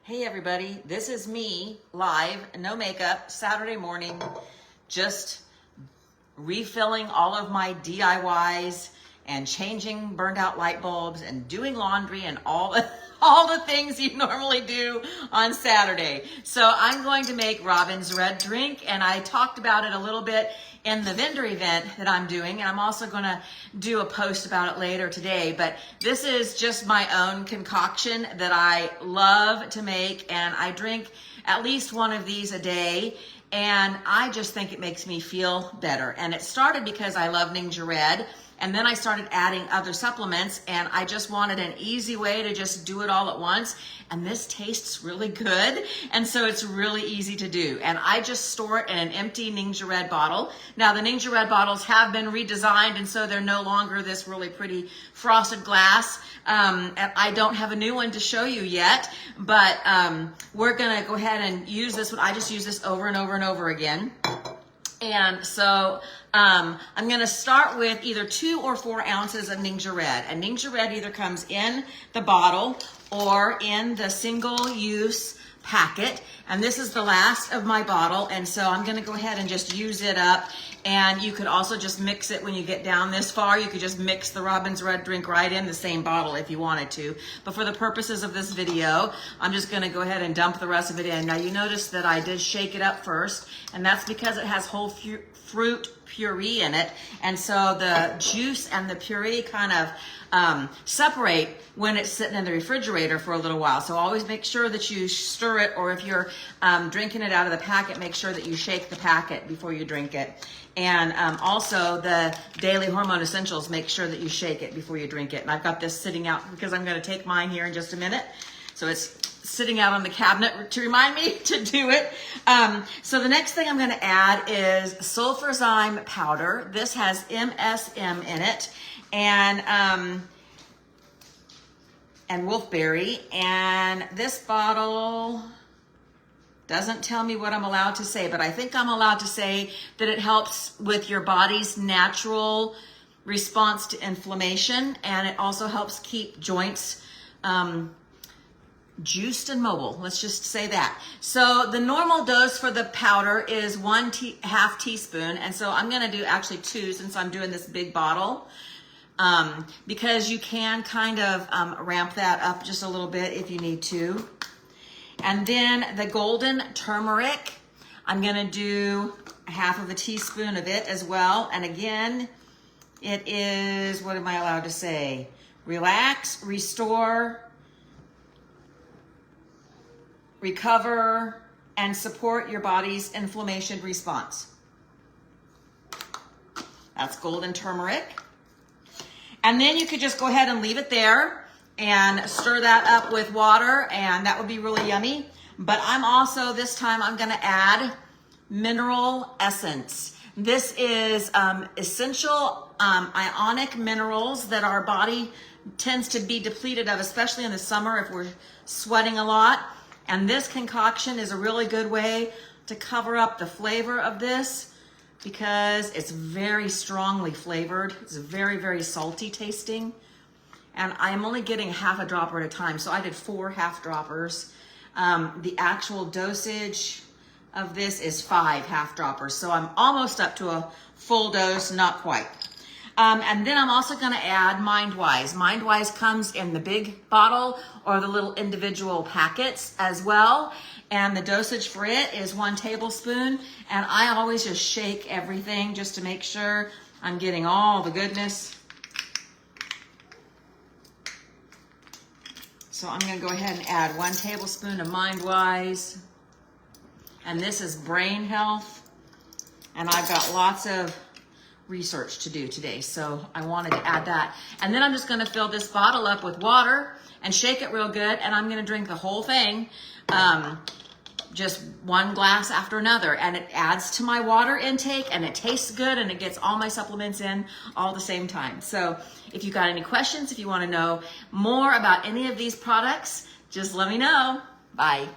Hey everybody, this is me live, no makeup, Saturday morning, just refilling all of my DIYs and changing burned out light bulbs and doing laundry and all the things you normally do on Saturday. So I'm going to make Robin's Red drink, and I talked about it a little bit in the vendor event that I'm doing, and I'm also going to do a post about it later today. But this is just my own concoction that I love to make, and I drink at least one of these a day, and I just think it makes me feel better. And it started because I love Ninja Red, and then I started adding other supplements, and I just wanted an easy way to just do it all at once. And this tastes really good, and so it's really easy to do. And I just store it in an empty Ninja Red bottle. Now the Ninja Red bottles have been redesigned, and so they're no longer this really pretty frosted glass. And I don't have a new one to show you yet, but we're gonna go ahead and use this one. I just use this over and over and over again. And so I'm going to start with either 2 or 4 ounces of Ninja Red. And Ninja Red either comes in the bottle or in the single-use packet. And this is the last of my bottle, and so I'm going to go ahead and just use it up. And you could also just mix it when you get down this far. You could just mix the Robin's Red drink right in the same bottle if you wanted to. But for the purposes of this video, I'm just going to go ahead and dump the rest of it in. Now you notice that I did shake it up first, and that's because it has whole fruit puree in it. And so the juice and the puree kind of separate when it's sitting in the refrigerator for a little while. So always make sure that you stir it, or if you're drinking it out of the packet, make sure that you shake the packet before you drink it. And also the Daily Hormone Essentials, make sure that you shake it before you drink it. And I've got this sitting out because I'm going to take mine here in just a minute. So it's sitting out on the cabinet to remind me to do it. So the next thing I'm going to add is sulfurzyme powder. This has MSM in it, and wolfberry. And this bottle doesn't tell me what I'm allowed to say, but I think I'm allowed to say that it helps with your body's natural response to inflammation, and it also helps keep joints juiced and mobile. Let's just say that. So the normal dose for the powder is 1/2 teaspoon, and so I'm going to do actually 2 since I'm doing this big bottle, because you can kind of ramp that up just a little bit if you need to. And then the golden turmeric, I'm going to do 1/2 teaspoon of it as well. And again, it is, what am I allowed to say? Relax, restore, recover, and support your body's inflammation response. That's golden turmeric. And then you could just go ahead and leave it there and stir that up with water, and that would be really yummy. But I'm also, this time I'm going to add mineral essence. This is essential ionic minerals that our body tends to be depleted of, especially in the summer if we're sweating a lot. And this concoction is a really good way to cover up the flavor of this, because it's very strongly flavored. It's very, very salty tasting. And I'm only getting 1/2 dropper at a time, so I did 4 half droppers. The actual dosage of this is 5 half droppers, so I'm almost up to a full dose, not quite. And then I'm also going to add MindWise. MindWise comes in the big bottle or the little individual packets as well. And the dosage for it is 1 tablespoon. And I always just shake everything just to make sure I'm getting all the goodness. So I'm going to go ahead and add 1 tablespoon of MindWise. And this is brain health. And I've got lots of research to do today, so I wanted to add that. And then I'm just going to fill this bottle up with water and shake it real good, and I'm going to drink the whole thing, just 1 glass after another. And it adds to my water intake, and it tastes good, and it gets all my supplements in all at the same time. So if you got any questions, if you want to know more about any of these products, just let me know. Bye.